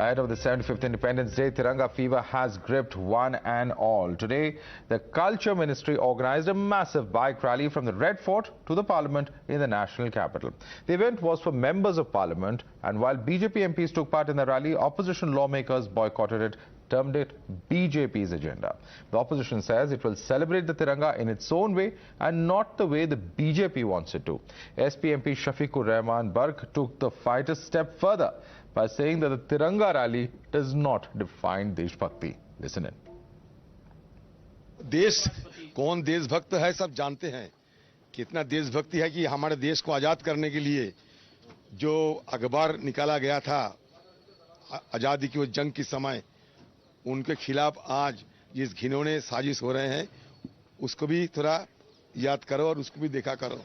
Ahead of the 75th Independence Day, Tiranga fever has gripped one and all. Today, the Culture Ministry organized a massive bike rally from the Red Fort to the Parliament in the national capital. The event was for members of Parliament, and while BJP MPs took part in the rally, opposition lawmakers boycotted it, termed it BJP's agenda. The opposition says it will celebrate the Tiranga in its own way and not the way the BJP wants it to. SP MP Shafiqur Rahman Bark took the fight a step further by saying that the Tiranga rally does not define Deshbhakti. Listen in. देश कौन देशभक्त है सब जानते हैं। कितना देशभक्ति है कि हमारे देश को आजाद करने के लिए जो अखबार निकाला गया था आजादी की वो जंग के समय, उनके खिलाफ आज जिस घिनौने साजिश हो रहे हैं उसको भी थोड़ा याद करो और उसको भी देखा करो।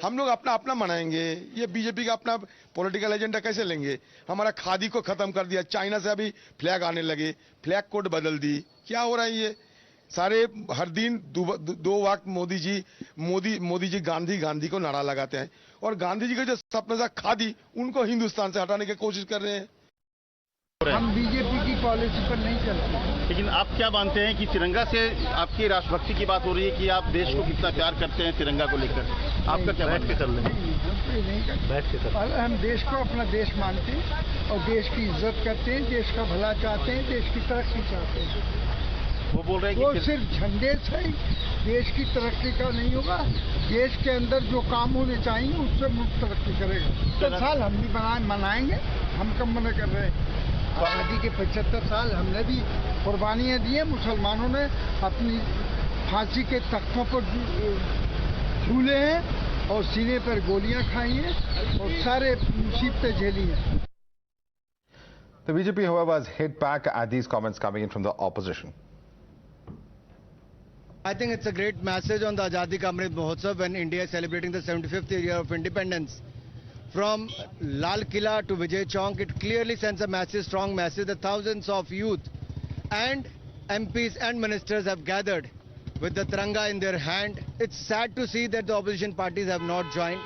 हम लोग अपना अपना मनाएंगे। ये बीजेपी का अपना पॉलिटिकल एजेंडा कैसे लेंगे? हमारा खादी को खत्म कर दिया, चाइना से अभी फ्लैग आने लगे, फ्लैग कोड बदल दी। क्या हो रहा है ये सारे? हर दिन दो वक्त मोदी जी गांधी को नारा लगाते हैं और गांधी जी का जो सपना था खादी, उनको हिंदुस्तान से हटाने की कोशिश कर रहे हैं। हम बीजेपी की पॉलिसी पर नहीं चलते। लेकिन आप क्या मानते हैं कि तिरंगा से आपकी राष्ट्रभक्ति की बात हो रही है कि आप देश को कितना प्यार करते हैं तिरंगा को लेकर? आपका क्या बैठ के चल रहे हैं? नहीं करते। हम देश को अपना देश मानते हैं और देश की इज्जत करते हैं, देश का भला चाहते हैं, देश की तरक्की चाहते हैं। वो बोल रहे हैं कि वो सिर्फ झंडे से देश की तरक्की का नहीं होगा। देश के अंदर जो काम होने चाहिए उससे मुल्क तरक्की करेगा। 70 साल हम भी मनाएंगे, हम कम मना कर रहे हैं। आज़ादी के 75 साल हमने भी कुर्बानियां दी हैं। मुसलमानों ने अपनी फांसी के तख्तों पर झूले हैं और सीने पर गोलियां खाई हैं और सारे मुसीबतें झेली हैं। The BJP, however, has hit back at these comments coming in from the opposition. I think it's a great message on the Azadi Ka Amrit Mahotsav when India is celebrating the 75th year of independence. From Lal Killa to Vijay Chowk, it clearly sends a message, strong message that thousands of youth and MPs and ministers have gathered with the Tiranga in their hand. It's sad to see that the opposition parties have not joined,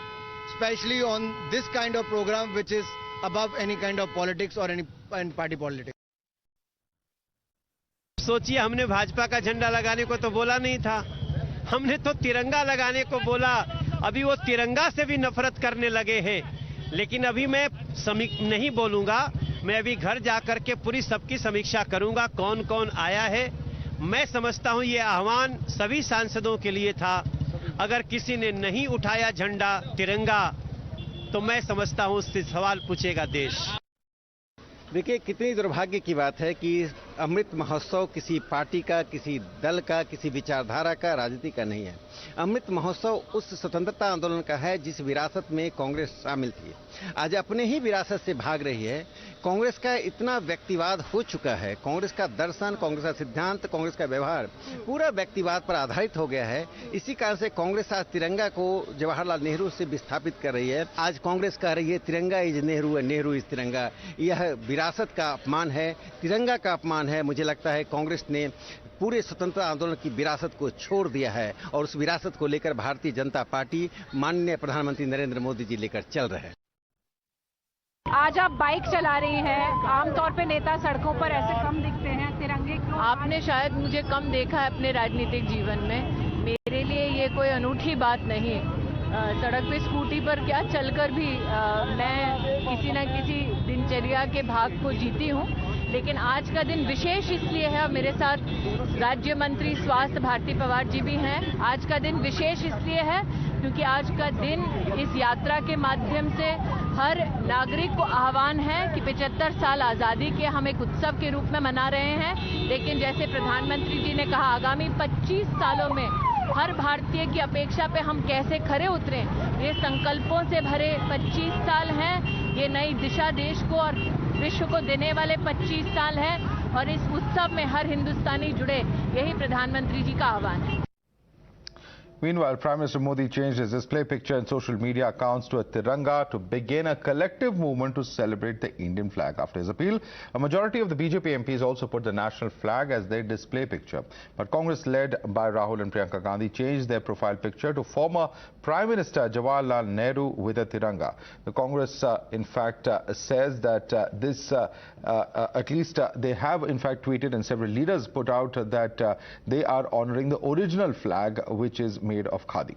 especially on this kind of program which is above any kind of politics or any party politics. सोचिए, हमने भाजपा का झंडा लगाने को तो बोला नहीं था, हमने तो तिरंगा लगाने को बोला। अभी वो तिरंगा से भी नफरत करने लगे हैं। लेकिन अभी मैं नहीं बोलूंगा, मैं अभी घर जाकर के पूरी सबकी समीक्षा करूंगा कौन कौन आया है। मैं समझता हूं ये आह्वान सभी सांसदों के लिए था। अगर किसी ने नहीं उठाया झंडा तिरंगा तो मैं समझता हूं उससे सवाल पूछेगा देश। देखिए, कितनी दुर्भाग्य की बात है कि अमृत महोत्सव किसी पार्टी का, किसी दल का, किसी विचारधारा का, राजनीति का नहीं है। अमृत महोत्सव उस स्वतंत्रता आंदोलन का है जिस विरासत में कांग्रेस शामिल थी। आज अपने ही विरासत से भाग रही है। कांग्रेस का इतना व्यक्तिवाद हो चुका है, कांग्रेस का दर्शन, कांग्रेस का सिद्धांत, कांग्रेस का व्यवहार पूरा व्यक्तिवाद पर आधारित हो गया है। इसी कारण से कांग्रेस आज तिरंगा को जवाहरलाल नेहरू से विस्थापित कर रही है। आज कांग्रेस कह रही है तिरंगा इज नेहरू, नेहरू इज तिरंगा। यह विरासत का अपमान है, तिरंगा का अपमान है। मुझे लगता है कांग्रेस ने पूरे स्वतंत्रता आंदोलन की विरासत को छोड़ दिया है और उस विरासत को लेकर भारतीय जनता पार्टी, माननीय प्रधानमंत्री नरेंद्र मोदी जी लेकर चल रहे हैं। आज आप बाइक चला रही हैं, आमतौर पे नेता सड़कों पर ऐसे कम दिखते हैं, तिरंगे क्यों? आपने शायद मुझे कम देखा है अपने राजनीतिक जीवन में। मेरे लिए ये कोई अनूठी बात नहीं है। सड़क पे स्कूटी पर क्या चलकर भी मैं किसी न किसी दिनचर्या के भाग को जीती हूँ। लेकिन आज का दिन विशेष इसलिए है, मेरे साथ राज्य मंत्री स्वास्थ्य भारती पवार जी भी हैं। आज का दिन विशेष इसलिए है क्योंकि आज का दिन इस यात्रा के माध्यम से हर नागरिक को आह्वान है कि 75 साल आज़ादी के हम एक उत्सव के रूप में मना रहे हैं। लेकिन जैसे प्रधानमंत्री जी ने कहा, आगामी 25 सालों में हर भारतीय की अपेक्षा पे हम कैसे खरे उतरें, ये संकल्पों से भरे 25 साल हैं। ये नई दिशा देश को और विश्व को देने वाले 25 साल हैं और इस उत्सव में हर हिंदुस्तानी जुड़े, यही प्रधानमंत्री जी का आह्वान है। Meanwhile, Prime Minister Modi changed his display picture and social media accounts to a Tiranga to begin a collective movement to celebrate the Indian flag. After his appeal, a majority of the BJP MPs also put the national flag as their display picture. But Congress, led by Rahul and Priyanka Gandhi, changed their profile picture to former Prime Minister Jawaharlal Nehru with a Tiranga. The Congress, in fact, says that at least they have, in fact, tweeted, and several leaders put out that they are honoring the original flag, which is made of khadi.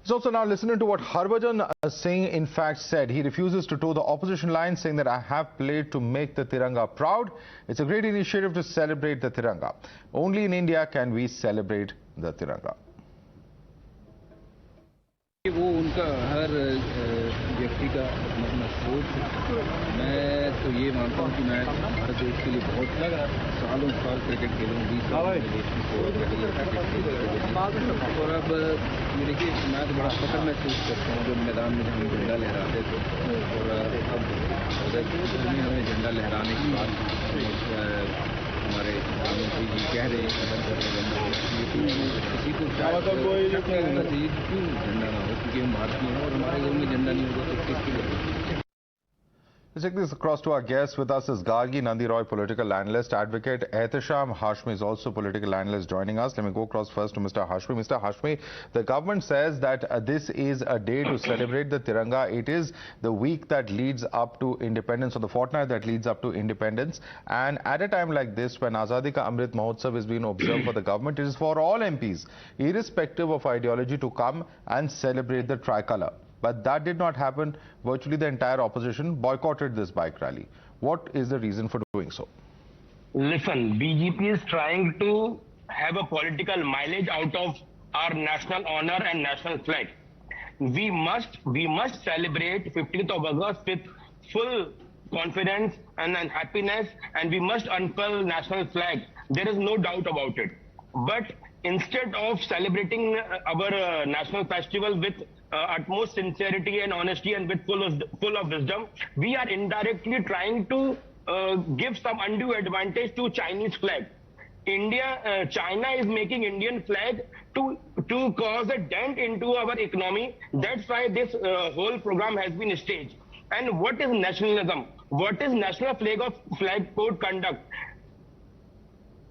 So also now listening to what Harbhajan Singh in fact said. He refuses to toe the opposition line, saying that I have played to make the Tiranga proud. It's a great initiative to celebrate the Tiranga. Only in India can we celebrate the Tiranga. वो उनका हर व्यक्ति का अपना सोच है। मैं तो ये मानता हूँ कि मैं भारत देश के लिए बहुत सालों साल क्रिकेट खेला हूँ, 20 साल देश को और अब ये देखिए मैं तो बड़ा फख्र महसूस करता हूँ जब मैदान में हम झंडा लहराते थे और अब हमें झंडा लहराने के बाद हमारे प्रधानमंत्री जी कह रहे हैं किसी को होना चाहिए, क्यों झंडा ना हो, क्योंकि हम भारतीय हैं और हमारे घर में झंडा नहीं होगा तो किसके लिए। Let's take this across to our guest. With us is Gargi Nandiroy, political analyst, advocate. Ehtisham Hashmi is also political analyst joining us. Let me go across first to Mr. Hashmi. Mr. Hashmi, the government says that this is a day to celebrate the Tiranga. It is the week that leads up to independence, or the fortnight that leads up to independence. And at a time like this, when Azadi Ka Amrit Mahotsav is being observed for the government, it is for all MPs, irrespective of ideology, to come and celebrate the tricolour. But that did not happen. Virtually the entire opposition boycotted this bike rally. What is the reason for doing so? Listen, BJP is trying to have a political mileage out of our national honor and national flag. We must celebrate 15th of August with full confidence and happiness, and we must unfurl national flag. There is no doubt about it. But instead of celebrating our national festival with utmost sincerity and honesty and with full of wisdom, we are indirectly trying to give some undue advantage to Chinese flag. China is making Indian flag to cause a dent into our economy. That's why this whole program has been staged. And what is nationalism? What is national flag code conduct?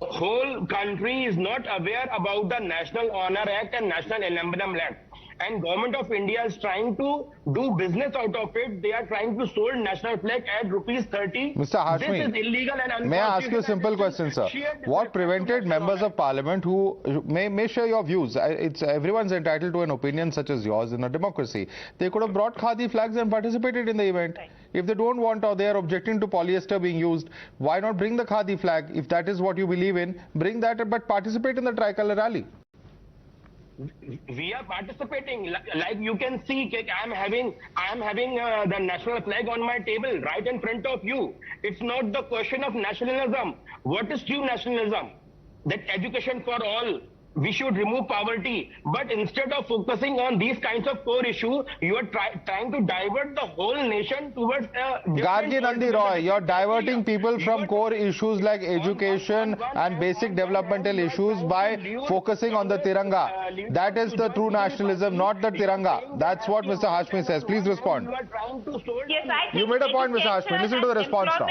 Whole country is not aware about the National Honor Act and National Emblem Act. And Government of India is trying to do business out of it. They are trying to sold national flag at ₹30. Mr. Hashmi, this is illegal and unconstitutional. May I ask you a simple question, sir? What prevented members of parliament who may share your views? Everyone's entitled to an opinion such as yours in a democracy. They could have brought khadi flags and participated in the event. Right. If they don't want, or they are objecting to polyester being used, why not bring the khadi flag? If that is what you believe in, bring that, but participate in the tricolour rally. We are participating. Like you can see, I am having the national flag on my table right in front of you. It's not the question of nationalism. What is true nationalism? That education for all. We should remove poverty. But instead of focusing on these kinds of core issues, you are trying to divert the whole nation towards Gargi Nandiroy, you're diverting people from core issues like education and basic developmental issues by focusing on the Tiranga. That is the true nationalism, not the Tiranga. That's what Mr. Hashmi says. Please respond. Yes, you made a point, Mr. Hashmi. Listen to the response now.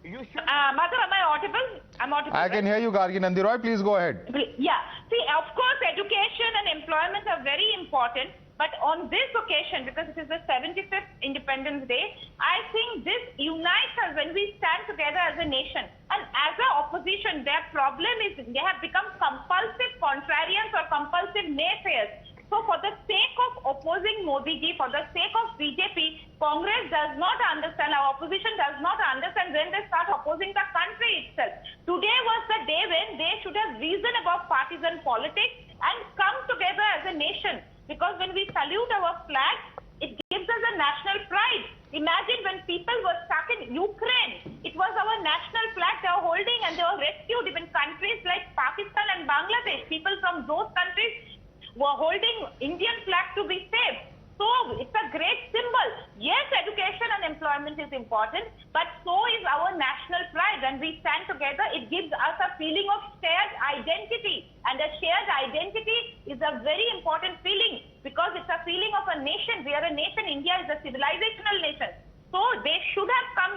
Madam, am I audible? I'm audible. I can hear you, Gargi Nandiroy. Please go ahead. Yeah. See, of course, education and employment are very important. But on this occasion, because it is the 75th Independence Day, I think this unites us when we stand together as a nation. And as an opposition, their problem is they have become compulsive contrarians or compulsive naysayers. So for the sake of opposing Modi ji, for the sake of BJP, Congress does not understand, our opposition does not understand when they start opposing the country itself. Today was the day when they should have reason about partisan politics and come together as a nation. Because when we salute our flag, it gives us a national pride. Imagine when people were stuck in Ukraine, it was our national flag they were holding, and they were rescued. Even countries like Pakistan and Bangladesh, people from those countries were holding Indian flag to be safe. So it's a great symbol. Yes, education and employment is important. important, but so is our national pride. When we stand together, it gives us a feeling of shared identity. And a shared identity is a very important feeling because it's a feeling of a nation. We are a nation. India is a civilizational nation. So they should have come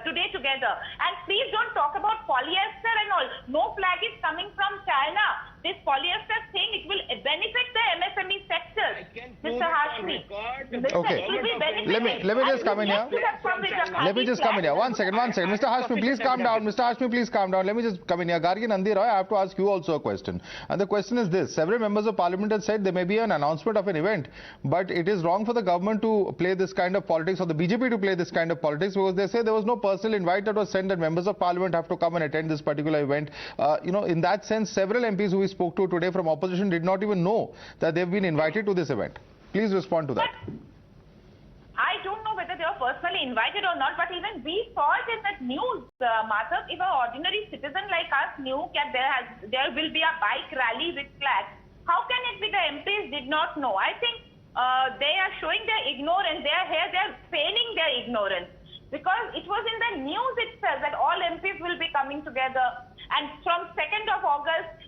today together. And please don't talk about polyester and all. No flag is coming from China. This polyester thing, it will benefit the MSME sector, Mr. Hashmi. Okay. Let me just come in here. Let me just come in here. One second. Mr. Hashmi, please calm down. Mr. Hashmi, please calm down. Let me just come in here. Gargi Nandi Roy, I have to ask you also a question. And the question is this. Several members of parliament have said there may be an announcement of an event, but it is wrong for the government to play this kind of politics, or the BJP to play this kind of politics, because they say there was no personal invite that was sent and members of parliament have to come and attend this particular event. In that sense, several MPs who we spoke to today from opposition did not even know that they've been invited to this event. Please respond to that. I don't know whether they were personally invited or not, but even we saw it in that news, Madhav. If an ordinary citizen like us knew that there will be a bike rally with flags, how can it be the MPs did not know? I think they are showing their ignorance. They are here, they are feigning their ignorance. Because it was in the news itself that all MPs will be coming together. And from 2nd of August,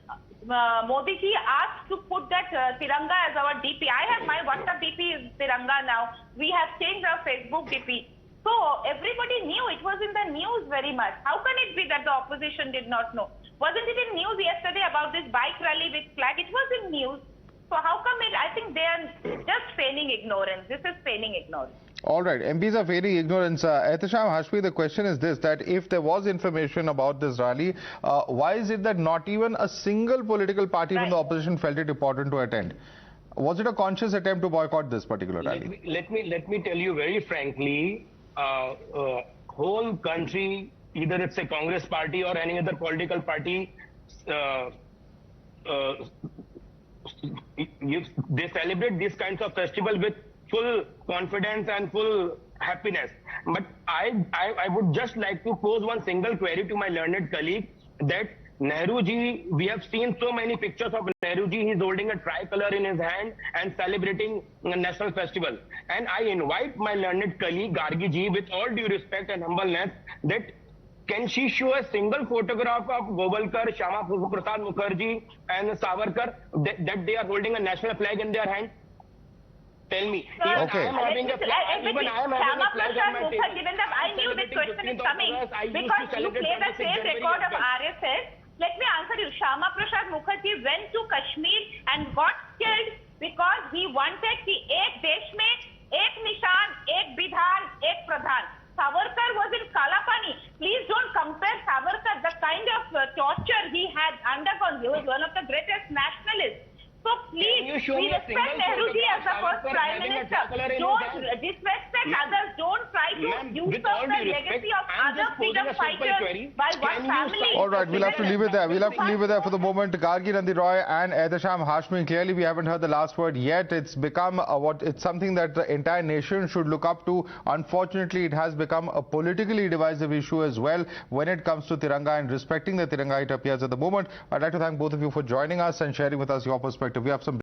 Modi ji asked to put that Tiranga as our DP. I have my WhatsApp DP is Tiranga now. We have changed our Facebook DP. So everybody knew, it was in the news very much. How can it be that the opposition did not know? Wasn't it in news yesterday about this bike rally with flag? It was in news. So how come it? I think they are just feigning ignorance. This is feigning ignorance. All right, MPs are feigning ignorance. Ehtisham Hashmi, the question is this, that if there was information about this rally, why is it that not even a single political party from the opposition felt it important to attend? Was it a conscious attempt to boycott this particular rally? Let me tell you very frankly, whole country, either it's a Congress party or any other political party, they celebrate these kinds of festival with full confidence and full happiness. But I would just like to pose one single query to my learned colleague, that Nehru ji, we have seen so many pictures of Nehru ji, he's holding a tricolor in his hand and celebrating a national festival. And I invite my learned colleague Gargi ji, with all due respect and humbleness, that can she show a single photograph of Govalkar, Shama Prasad Mukherjee and Savarkar that they are holding a national flag in their hand? Tell me. Even okay. I am having a flag. Even I am having a flag on my table. I knew this question is coming because you play the same record of RSS. Let me answer you. Shama Prasad Mukherjee went to Kashmir and got killed because he wanted the ek desh mein, ek nishan, ek bidhan, ek pradhan. Savarkar was in Kalapani. Please don't compare Savarkar, the kind of torture he had undergone. He was one of the greatest nationalists. So please, we respect Nehru ji as the first Prime Minister. Don't disrespect others. Don't try to usurp the legacy of other freedom fighters by one family. All right, we'll have to leave it there. We'll have to leave it there for the moment. Gargi Nandi Roy and Ehtisham Hashmi, clearly we haven't heard the last word yet. It's become it's something that the entire nation should look up to. Unfortunately, it has become a politically divisive issue as well when it comes to Tiranga and respecting the Tiranga, it appears at the moment. I'd like to thank both of you for joining us and sharing with us your perspective. We have some